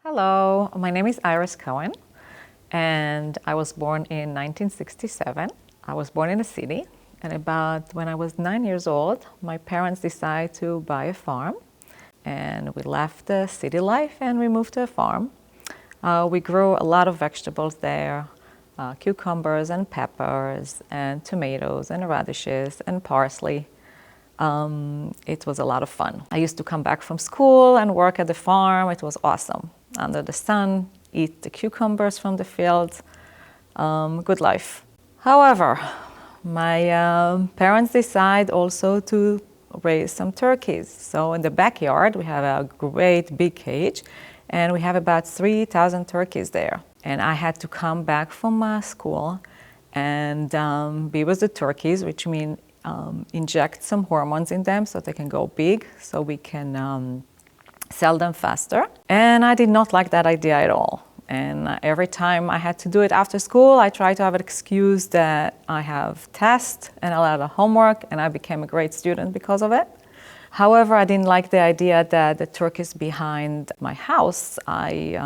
Hello, my name is Iris Cohen, and I was born in 1967. I was born in a city, and about when I was 9 years old, my parents decided to buy a farm, and we left the city life and we moved to a farm. We grew a lot of vegetables there, cucumbers and peppers and tomatoes and radishes and parsley. It was a lot of fun. I used to come back from school and work at the farm. It was awesome. Under the sun, eat the cucumbers from the fields. Good life. However, my parents decide also to raise some turkeys. So in the backyard, we have a great big cage, and we have about 3,000 turkeys there. And I had to come back from school and be with the turkeys, which means inject some hormones in them so they can go big, so we can sell them faster. And I did not like that idea at all. And every time I had to do it after school, I tried to have an excuse that I have tests and a lot of homework, and I became a great student because of it. However, I didn't like the idea that the turkeys behind my house, I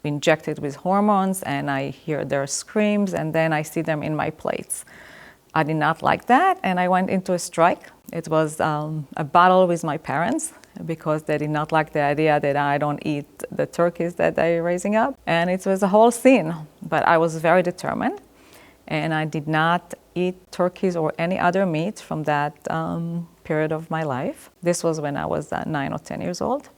injected with hormones, and I hear their screams, and then I see them in my plates. I did not like that, and I went into a strike. It was a battle with my parents because they did not like the idea that I don't eat the turkeys that they're raising up. And it was a whole scene, but I was very determined, and I did not eat turkeys or any other meat from that period of my life. This was when I was 9 or 10 years old.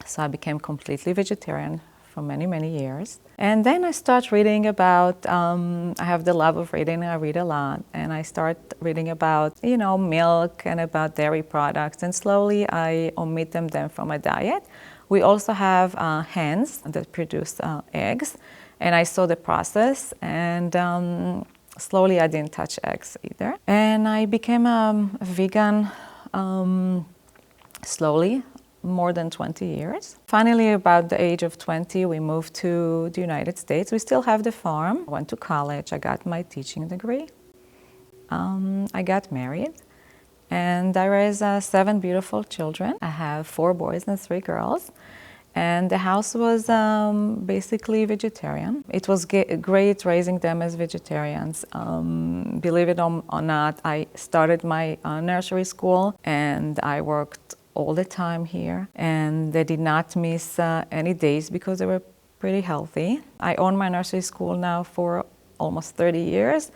So I became completely vegetarian for many, many years. And then I start reading about, I have the love of reading, I read a lot, and I start reading about, milk and about dairy products, and slowly I omit them from my diet. We also have hens that produce eggs, and I saw the process, and slowly I didn't touch eggs either. And I became a vegan slowly, more than 20 years. Finally, about the age of 20, we moved to the United States. We still have the farm. I went to college. I got my teaching degree. I got married, and I raised 7 beautiful children. I have 4 boys and 3 girls, and the house was basically vegetarian. It was great raising them as vegetarians. Believe it or not, I started my nursery school, and I worked all the time here, and they did not miss any days because they were pretty healthy. I own my nursery school now for almost 30 years,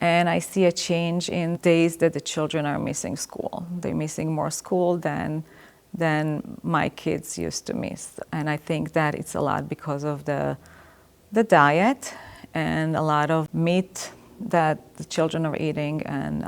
and I see a change in days that the children are missing school. They're missing more school than my kids used to miss. And I think that it's a lot because of the diet and a lot of meat that the children are eating and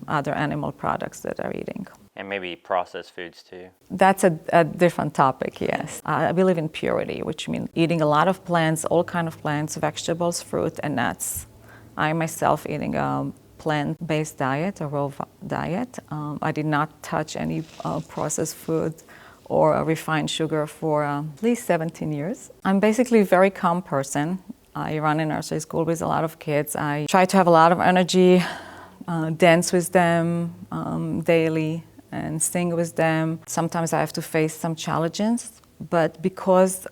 other animal products that they're eating. And maybe processed foods too. That's a different topic, yes. I believe in purity, which means eating a lot of plants, all kinds of plants, vegetables, fruit, and nuts. I myself eating a plant-based diet, a raw diet. I did not touch any processed food or refined sugar for at least 17 years. I'm basically a very calm person. I run a nursery school with a lot of kids. I try to have a lot of energy, dance with them daily, and sing with them. Sometimes I have to face some challenges, but because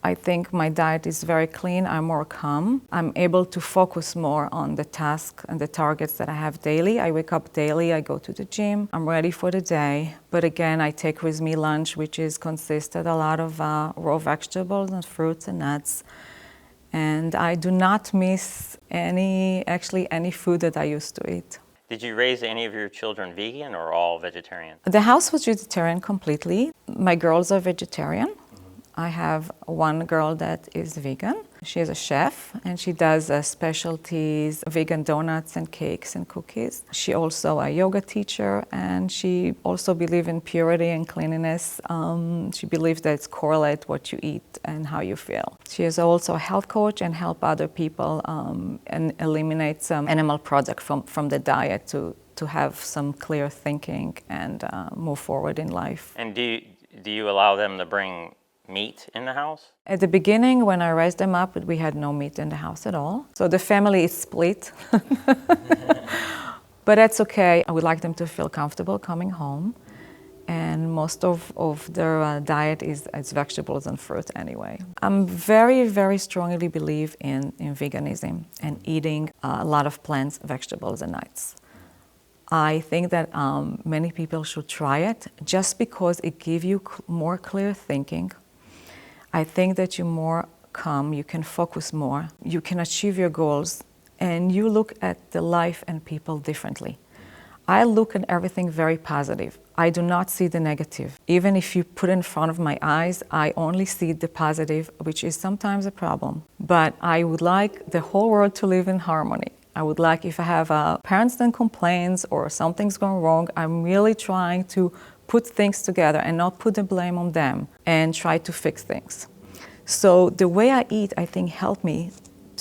I think my diet is very clean, I'm more calm. I'm able to focus more on the task and the targets that I have daily. I wake up daily, I go to the gym, I'm ready for the day. But again, I take with me lunch, which is consisted a lot of raw vegetables and fruits and nuts. And I do not miss any food that I used to eat. Did you raise any of your children vegan or all vegetarian? The house was vegetarian completely. My girls are vegetarian. I have one girl that is vegan. She is a chef, and she does specialties, vegan donuts and cakes and cookies. She also a yoga teacher, and she also believes in purity and cleanliness. She believes that it's correlate what you eat and how you feel. She is also a health coach and help other people and eliminate some animal product from the diet to have some clear thinking and move forward in life. And do you allow them to bring meat in the house? At the beginning, when I raised them up, we had no meat in the house at all. So the family is split. But that's okay. I would like them to feel comfortable coming home. and most of their diet is vegetables and fruit anyway. I'm very, very strongly believe in veganism and eating a lot of plants, vegetables, and nuts. I think that many people should try it just because it gives you more clear thinking. I think that you're more calm, you can focus more, you can achieve your goals, and you look at the life and people differently. I look at everything very positive. I do not see the negative. Even if you put it in front of my eyes, I only see the positive, which is sometimes a problem. But I would like the whole world to live in harmony. I would like, if I have parents that complains or something's going wrong, I'm really trying to put things together and not put the blame on them and try to fix things. So the way I eat, I think, helped me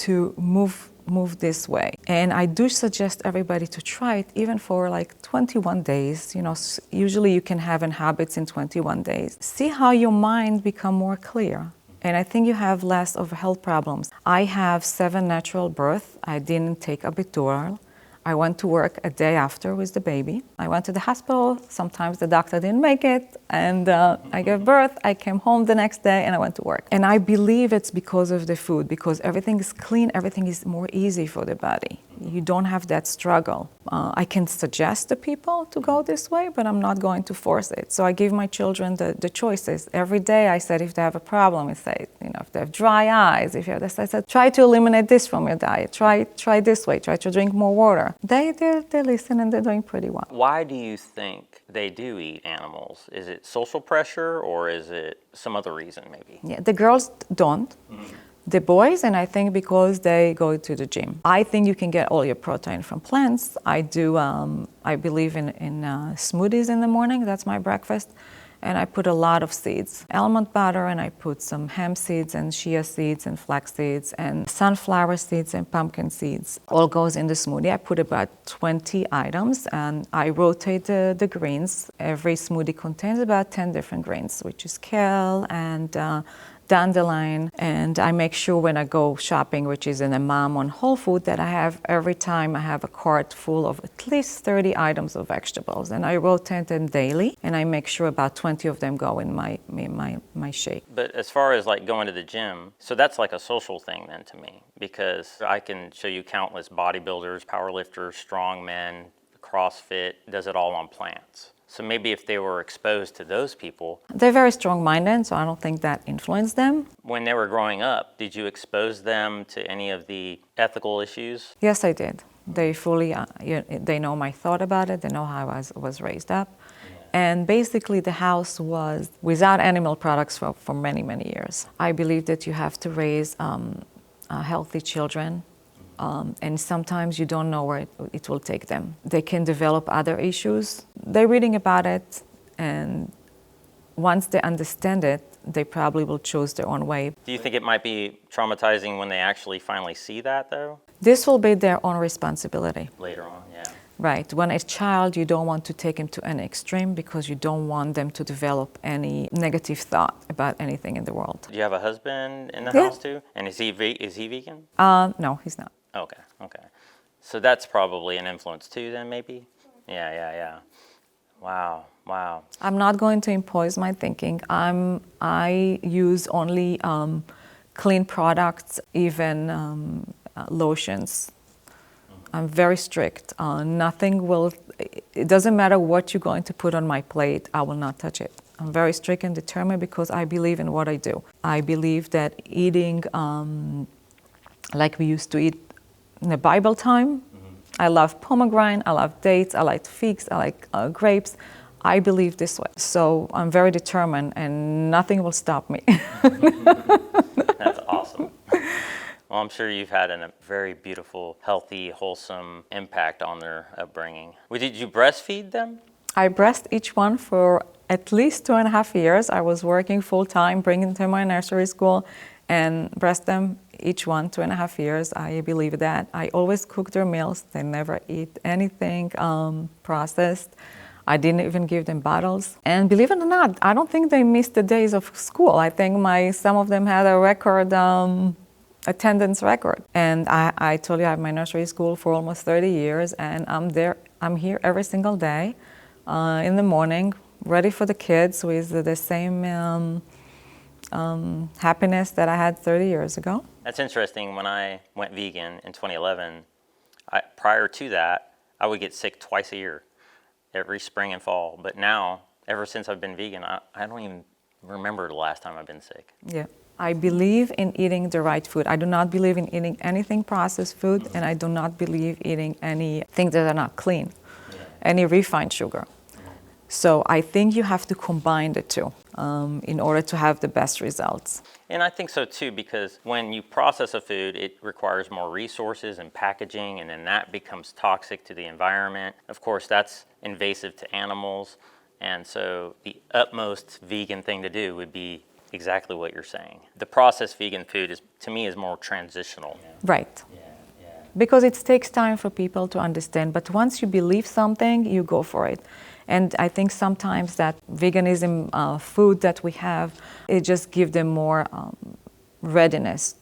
to move this way. And I do suggest everybody to try it even for like 21 days. You know, usually you can have habits in 21 days. See how your mind become more clear. And I think you have less of health problems. I have 7 natural births. I didn't take epidural. I went to work a day after with the baby. I went to the hospital. Sometimes the doctor didn't make it. And I gave birth. I came home the next day and I went to work. And I believe it's because of the food, because everything is clean, everything is more easy for the body. You don't have that struggle. I can suggest to people to go this way, but I'm not going to force it. So I give my children the choices. Every day I said if they have a problem, I say, you know, if they have dry eyes, if you have this, I said, try to eliminate this from your diet. Try this way. Try to drink more water. They listen and they're doing pretty well. Why do you think they do eat animals? Is it social pressure or is it some other reason maybe? Yeah, the girls don't. The boys, and I think because they go to the gym. I think you can get all your protein from plants. I do, I believe in smoothies in the morning, that's my breakfast. And I put a lot of seeds. Almond butter, and I put some hemp seeds and chia seeds and flax seeds and sunflower seeds and pumpkin seeds. All goes in the smoothie. I put about 20 items and I rotate the greens. Every smoothie contains about 10 different greens, which is kale and dandelion, and I make sure when I go shopping, which is in a mom on Whole Food, that I have every time I have a cart full of at least 30 items of vegetables, and I rotate them daily, and I make sure about 20 of them go in my shake. But as far as like going to the gym, so that's like a social thing then to me, because I can show you countless bodybuilders, powerlifters, strong men, CrossFit, does it all on plants. So maybe if they were exposed to those people. They're very strong-minded, so I don't think that influenced them. When they were growing up, did you expose them to any of the ethical issues? Yes, I did. They fully, they know my thought about it, they know how I was raised up. And basically the house was without animal products for many, many years. I believe that you have to raise healthy children. And sometimes you don't know where it will take them. They can develop other issues. They're reading about it, and once they understand it, they probably will choose their own way. Do you think it might be traumatizing when they actually finally see that, though? This will be their own responsibility. Later on, yeah. Right. When a child, you don't want to take him to an extreme because you don't want them to develop any negative thought about anything in the world. Do you have a husband in the house, too? And is he vegan? No, he's not. Okay. So that's probably an influence too then maybe? Yeah. Wow. I'm not going to impose my thinking. I use only clean products, even lotions. I'm very strict. It doesn't matter what you're going to put on my plate, I will not touch it. I'm very strict and determined because I believe in what I do. I believe that eating like we used to eat in the Bible time. I love pomegranate, I love dates, I like figs, I like grapes. I believe this way. So I'm very determined and nothing will stop me. That's awesome. Well, I'm sure you've had a very beautiful, healthy, wholesome impact on their upbringing. Did you breastfeed them? I breast each one for at least 2.5 years. I was working full-time, bringing them to my nursery school and breast them each one 2.5 years. I believe that. I always cook their meals. They never eat anything processed. I didn't even give them bottles. And believe it or not, I don't think they missed the days of school. I think some of them had a record attendance record. And I told you I have my nursery school for almost 30 years, and I'm here every single day in the morning ready for the kids with the same happiness that I had 30 years ago. That's interesting. When I went vegan in 2011, prior to that, I would get sick twice a year, every spring and fall. But now, ever since I've been vegan, I don't even remember the last time I've been sick. Yeah. I believe in eating the right food. I do not believe in eating anything processed food, and I do not believe eating anything that are not clean, any refined sugar. So I think you have to combine the two in order to have the best results. And I think so too, because when you process a food, it requires more resources and packaging, and then that becomes toxic to the environment. Of course, that's invasive to animals, and so the utmost vegan thing to do would be exactly what you're saying. The processed vegan food to me is more transitional. Right. Because it takes time for people to understand, but once you believe something, you go for it. And I think sometimes that veganism food that we have, it just gives them more readiness.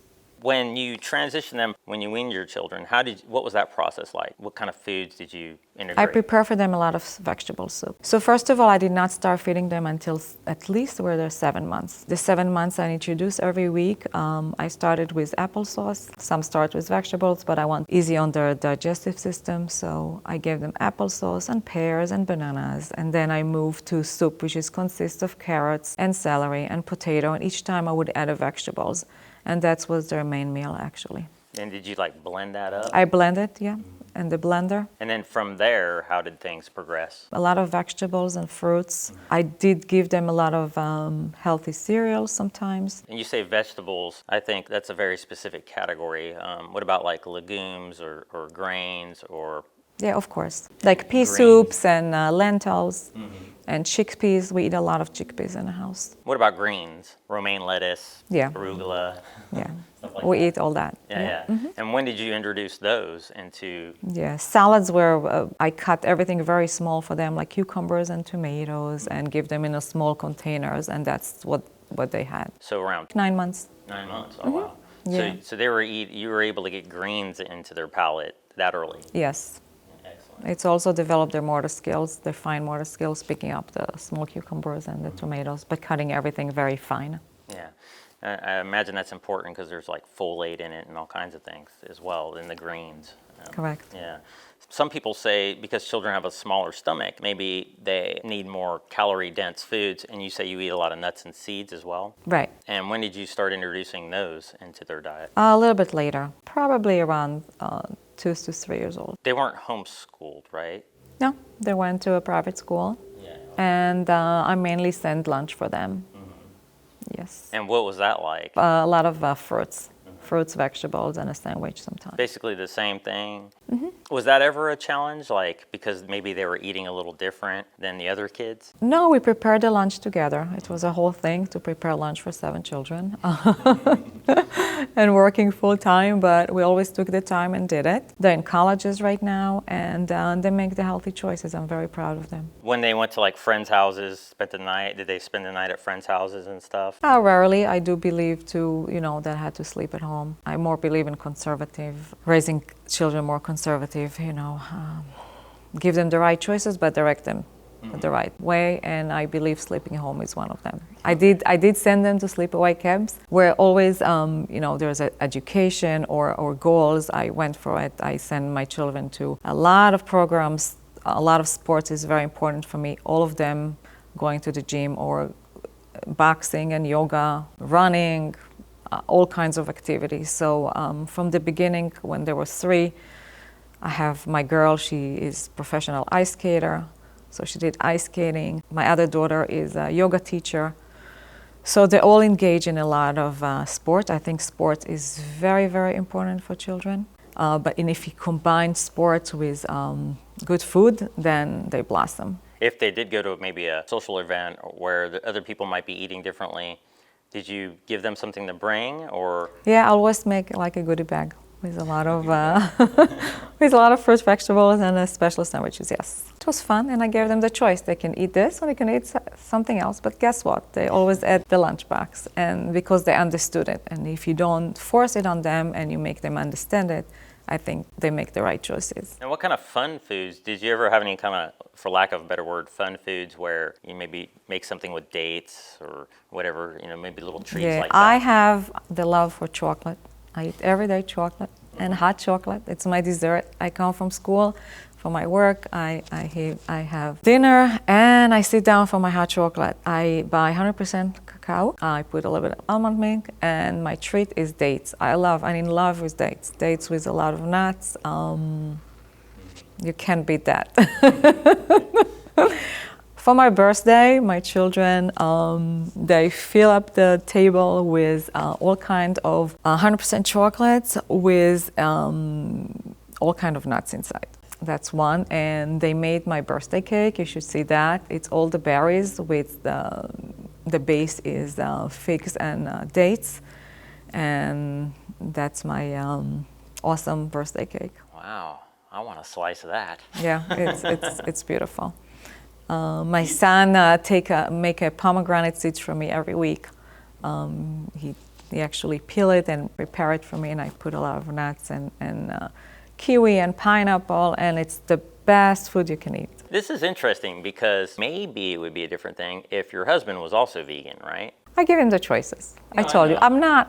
When you transition them, when you wean your children, what was that process like? What kind of foods did you integrate? I prepare for them a lot of vegetable soup. So first of all, I did not start feeding them until at least they're 7 months. The 7 months I introduce every week. I started with applesauce. Some start with vegetables, but I want easy on their digestive system. So I gave them applesauce and pears and bananas. And then I moved to soup, which consists of carrots and celery and potato. And each time I would add vegetables. And that was their main meal, actually. And did you blend that up? I blended, in the blender. And then from there, how did things progress? A lot of vegetables and fruits. I did give them a lot of healthy cereals sometimes. And you say vegetables, I think that's a very specific category. What about legumes or grains or? Yeah, of course. Like pea soups and lentils. And chickpeas, we eat a lot of chickpeas in the house. What about greens? Romaine lettuce, arugula? Yeah, we eat all that. Yeah. And when did you introduce those into? Yeah, salads where I cut everything very small for them, like cucumbers and tomatoes, and give them in small containers, and that's what they had. So around? 9 months. 9 months, oh wow. Yeah. So you were able to get greens into their palate that early? Yes. It's also developed their motor skills, their fine motor skills, picking up the small cucumbers and the tomatoes, but cutting everything very fine. Yeah, I imagine that's important because there's folate in it and all kinds of things as well in the greens. Correct. Yeah. Some people say because children have a smaller stomach, maybe they need more calorie-dense foods, and you say you eat a lot of nuts and seeds as well? Right. And when did you start introducing those into their diet? A little bit later, probably around 2 to 3 years old. They weren't homeschooled, right? No, they went to a private school, and I mainly sent lunch for them. Yes. And what was that like? A lot of fruits, vegetables, and a sandwich sometimes. Basically the same thing? Was that ever a challenge, because maybe they were eating a little different than the other kids? No, we prepared the lunch together. It was a whole thing to prepare lunch for 7 children. And working full time, but we always took the time and did it. They're in colleges right now, and they make the healthy choices. I'm very proud of them. When they went to friends' houses, spent the night, did they spend the night at friends' houses and stuff? Rarely. I do believe that had to sleep at home. I more believe in conservative, raising children more conservative, give them the right choices, but direct them the right way, and I believe sleeping home is one of them. I did send them to sleepaway camps where always, there's education or goals. I went for it. I send my children to a lot of programs. A lot of sports is very important for me. All of them going to the gym or boxing and yoga, running, all kinds of activities. So from the beginning, when they were 3, I have my girl, she is professional ice skater. So she did ice skating. My other daughter is a yoga teacher. So they all engage in a lot of sport. I think sport is very, very important for children. But if you combine sports with good food, then they blossom. If they did go to maybe a social event where the other people might be eating differently, did you give them something to bring, or? Yeah, I always make a goodie bag with a lot of fruit, vegetables, and special sandwiches. Yes, it was fun, and I gave them the choice. They can eat this, or they can eat something else. But guess what? They always ate the lunchbox, and because they understood it. And if you don't force it on them and you make them understand it, I think they make the right choices. And what kind of fun foods, did you ever have any kind of, for lack of a better word, fun foods where you maybe make something with dates or whatever, maybe little treats like that? I have the love for chocolate. I eat everyday chocolate and hot chocolate. It's my dessert. I come from school, for my work, I have dinner and I sit down for my hot chocolate. I buy 100% cacao. I put a little bit of almond milk, and my treat is dates. I'm in love with dates. Dates with a lot of nuts. You can't beat that. For my birthday, my children, they fill up the table with all kind of 100% chocolates with all kind of nuts inside. That's one. And they made my birthday cake. You should see that. It's all the berries with the base is figs and dates. And that's my awesome birthday cake. Wow, I want a slice of that. Yeah, it's beautiful. My son make a pomegranate seeds for me every week. He actually peel it and prepare it for me, and I put a lot of nuts and kiwi and pineapple, and it's the best food you can eat. This is interesting because maybe it would be a different thing if your husband was also vegan, right? I give him the choices. No, I told you, I'm not.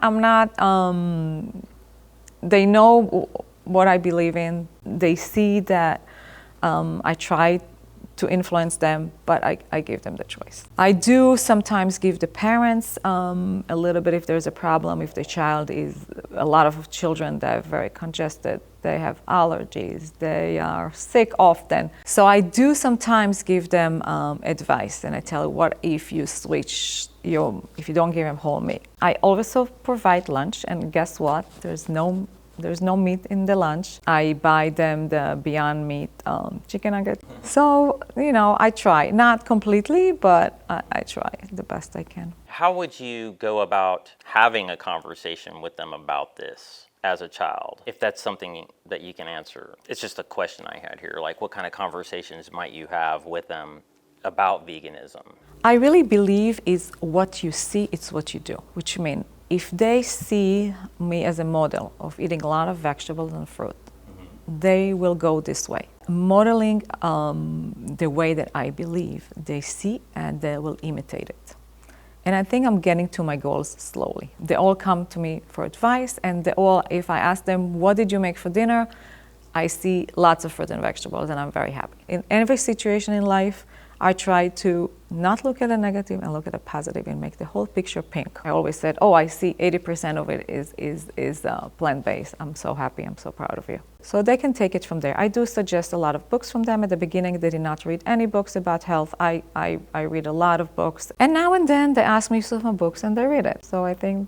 They know what I believe in. They see that I try to influence them, but I give them the choice. I do sometimes give the parents a little bit if there's a problem, if the child is, a lot of children that are very congested, they have allergies, they are sick often. So I do sometimes give them advice, and I tell what if you switch if you don't give them whole meat. I also provide lunch, and guess what? There's no meat in the lunch. I buy them the Beyond Meat chicken nugget. So, I try. Not completely, but I try the best I can. How would you go about having a conversation with them about this as a child, if that's something that you can answer? It's just a question I had here. Like, what kind of conversations might you have with them about veganism? I really believe is what you see, it's what you do, which means if they see me as a model of eating a lot of vegetables and fruit, they will go this way. Modeling the way that I believe they see, and they will imitate it. And I think I'm getting to my goals slowly. They all come to me for advice, and if I ask them, what did you make for dinner? I see lots of fruit and vegetables, and I'm very happy. In every situation in life, I try to not look at the negative and look at the positive and make the whole picture pink. I always said, I see 80% of it is plant-based. I'm so happy, I'm so proud of you. So they can take it from there. I do suggest a lot of books from them. At the beginning, they did not read any books about health. I read a lot of books. And now and then they ask me for some books and they read it. So I think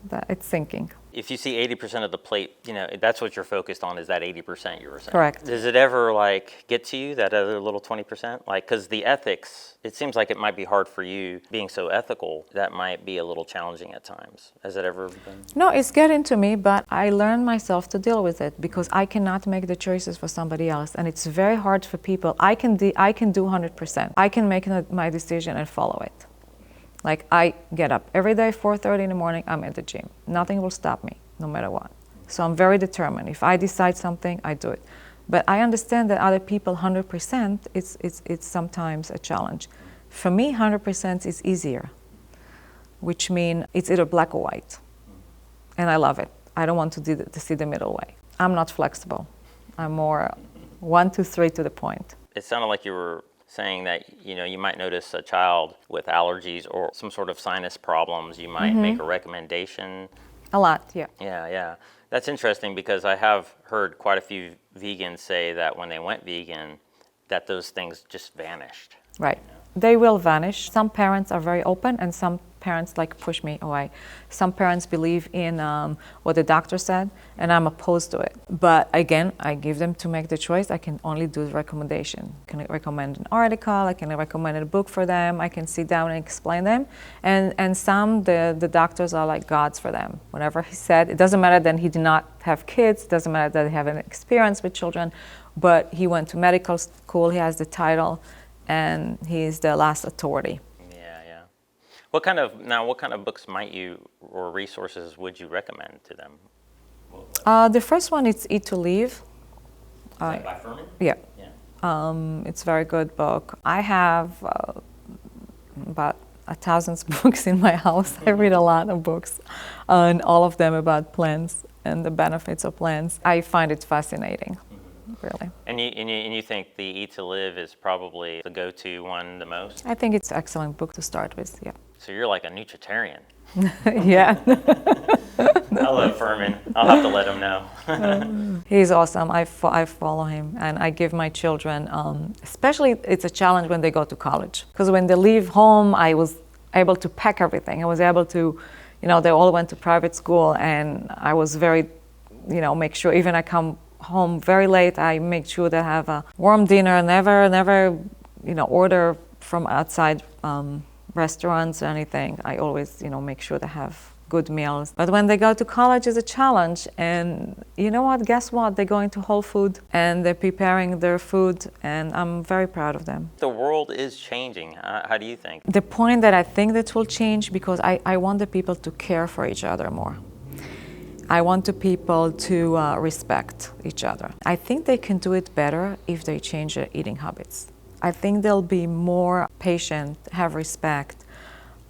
that it's sinking. If you see 80% of the plate, that's what you're focused on, is that 80% you were saying. Correct. Does it ever get to you, that other little 20%? Because the ethics, it seems like it might be hard for you, being so ethical, that might be a little challenging at times. Has it ever been? No, it's getting to me, but I learned myself to deal with it because I cannot make the choices for somebody else, and it's very hard for people. I can do 100%. I can make my decision and follow it. Like, I get up every day, 4:30 in the morning, I'm at the gym. Nothing will stop me, no matter what. So I'm very determined. If I decide something, I do it. But I understand that other people, 100%, it's sometimes a challenge. For me, 100% is easier, which means it's either black or white. And I love it. I don't want to see the middle way. I'm not flexible. I'm more 1, 2, 3 to the point. It sounded like you were saying that you might notice a child with allergies or some sort of sinus problems. You might make a recommendation. A lot, yeah. Yeah. That's interesting because I have heard quite a few vegans say that when they went vegan, that those things just vanished. Right. They will vanish. Some parents are very open, and some parents push me away. Some parents believe in what the doctor said, and I'm opposed to it. But again, I give them to make the choice. I can only do the recommendation. I can recommend an article, I can recommend a book for them, I can sit down and explain them. And some, the doctors are like gods for them. Whatever he said, it doesn't matter that he did not have kids, it doesn't matter that he have an experience with children, but he went to medical school, he has the title, and he is the last authority. Yeah. What kind of books might you, or resources would you recommend to them? The first one is Eat to Live. Is that by Furman? Yeah. Yeah. It's a very good book. I have about 1,000 books in my house. I read a lot of books, and all of them about plants and the benefits of plants. I find it fascinating, really. And you think the Eat to Live is probably the go-to one the most? I think it's an excellent book to start with, yeah. So you're like a nutritarian. Yeah. I love Furman. I'll have to let him know. He's awesome. I follow him, and I give my children, especially it's a challenge when they go to college. Because when they leave home, I was able to pack everything. I was able to, they all went to private school, and I was very, make sure, even I come home very late, I make sure they have a warm dinner, never, order from outside restaurants or anything. I always, make sure they have good meals. But when they go to college, it's a challenge. And you know what? Guess what? They're going to Whole Food and they're preparing their food, and I'm very proud of them. The world is changing. How do you think? The point that I think that will change, because I want the people to care for each other more. I want the people to respect each other. I think they can do it better if they change their eating habits. I think they'll be more patient, have respect,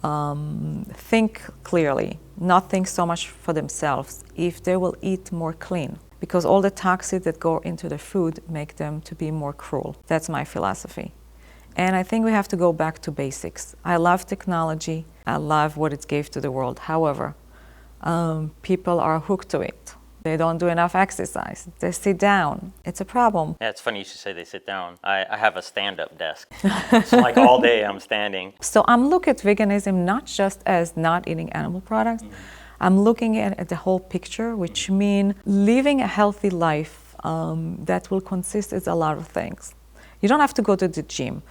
think clearly, not think so much for themselves if they will eat more clean. Because all the toxins that go into the food make them to be more cruel. That's my philosophy. And I think we have to go back to basics. I love technology. I love what it gave to the world. However, people are hooked to it. They don't do enough exercise. They sit down. It's a problem. Yeah, it's funny you should say they sit down. I have a stand-up desk. It's like all day I'm standing. So I'm looking at veganism not just as not eating animal products. I'm looking at the whole picture, which means living a healthy life that will consist of a lot of things. You don't have to go to the gym.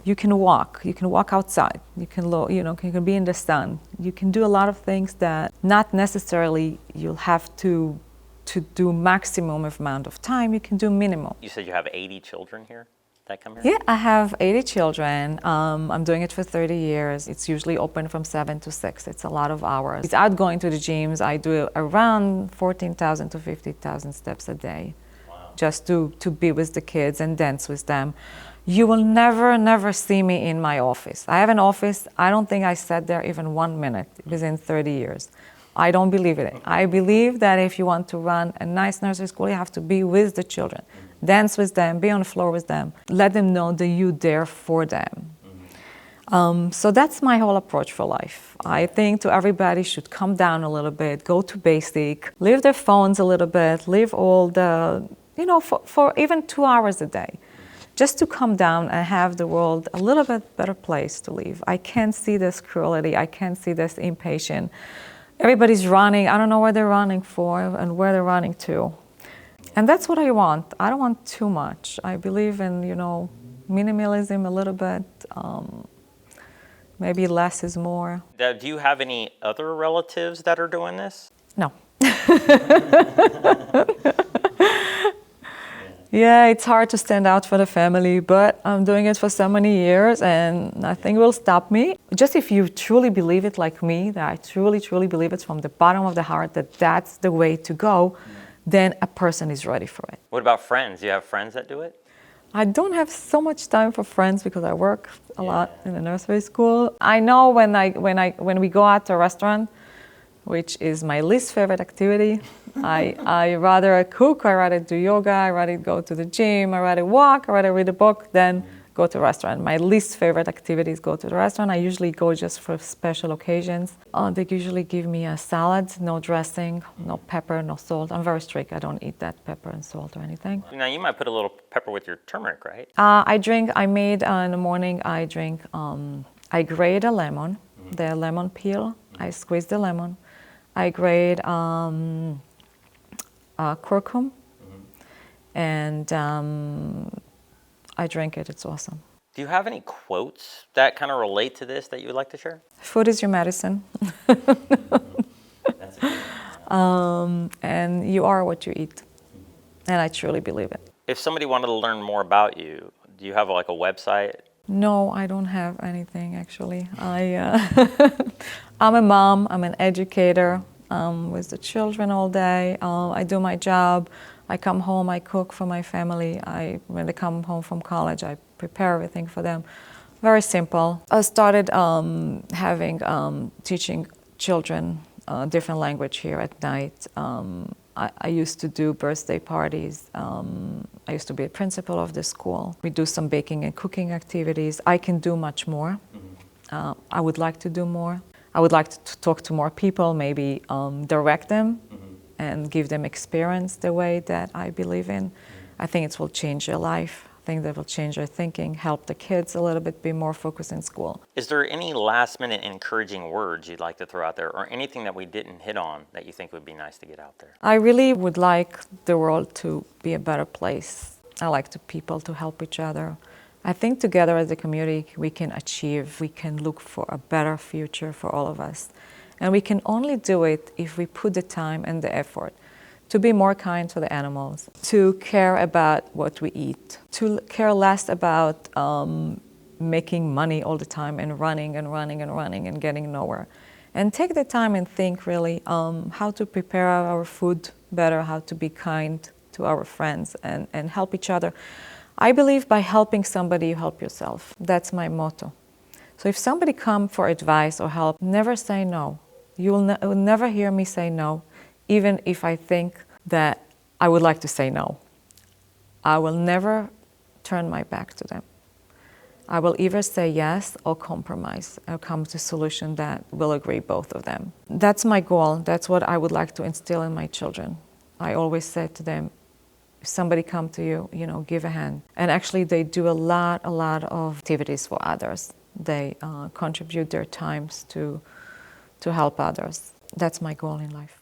You can walk outside. You can be in the sun. You can do a lot of things that not necessarily you'll have to do maximum amount of time. You can do minimum. You said you have 80 children here that come here? Yeah, I have 80 children. I'm doing it for 30 years. It's usually open from 7 to 6. It's a lot of hours. Without going to the gyms, I do around 14,000 to 50,000 steps a day. Wow. Just to be with the kids and dance with them. You will never see me in my office. I have an office. I don't think I sat there even 1 minute within 30 years. I don't believe it. I believe that if you want to run a nice nursery school, you have to be with the children. Dance with them, be on the floor with them. Let them know that you're there for them. So that's my whole approach for life. I think to everybody should come down a little bit, go to basic, leave their phones a little bit, leave all the, for even 2 hours a day. Just to come down and have the world a little bit better place to live. I can't see this cruelty. I can't see this impatience. Everybody's running. I don't know where they're running for and where they're running to. And that's what I want. I don't want too much. I believe in, minimalism a little bit. Maybe less is more. Do you have any other relatives that are doing this? No. Yeah, it's hard to stand out for the family, but I'm doing it for so many years and nothing will stop me. Just if you truly believe it like me, that I truly believe it from the bottom of the heart that that's the way to go, then a person is ready for it. What about friends? Do you have friends that do it? I don't have so much time for friends because I work a lot in the nursery school. I know when we go out to a restaurant, which is my least favorite activity. I rather cook, I rather do yoga, I rather go to the gym, I rather walk, I rather read a book than go to a restaurant. My least favorite activity is go to the restaurant. I usually go just for special occasions. They usually give me a salad, no dressing, no pepper, no salt. I'm very strict. I don't eat that pepper and salt or anything. Now you might put a little pepper with your turmeric, right? In the morning, I grate a lemon, the lemon peel. I squeeze the lemon. I grate curcum, and I drink it. It's awesome. Do you have any quotes that kind of relate to this that you would like to share? Food is your medicine. That's a good And you are what you eat. And I truly believe it. If somebody wanted to learn more about you, do you have like a website? No, I don't have anything actually. I'm a mom, I'm an educator, with the children all day. I do my job. I come home, I cook for my family. When they come home from college, I prepare everything for them. Very simple. I started teaching children different language here at night. I used to do birthday parties. I used to be a principal of the school. We do some baking and cooking activities. I can do much more. I would like to do more. I would like to talk to more people, maybe direct them and give them experience the way that I believe in. I think it will change their life. I think that will change their thinking, help the kids a little bit be more focused in school. Is there any last-minute encouraging words you'd like to throw out there, or anything that we didn't hit on that you think would be nice to get out there? I really would like the world to be a better place. I like people to help each other. I think together as a community we can look for a better future for all of us. And we can only do it if we put the time and the effort to be more kind to the animals, to care about what we eat, to care less about making money all the time and running and getting nowhere. And take the time and think really how to prepare our food better, how to be kind to our friends and help each other. I believe by helping somebody, you help yourself. That's my motto. So if somebody comes for advice or help, never say no. You will never hear me say no, even if I think that I would like to say no. I will never turn my back to them. I will either say yes or compromise or come to a solution that will agree both of them. That's my goal. That's what I would like to instill in my children. I always say to them, if somebody come to you, give a hand. And actually they do a lot of activities for others. They contribute their times to help others. That's my goal in life.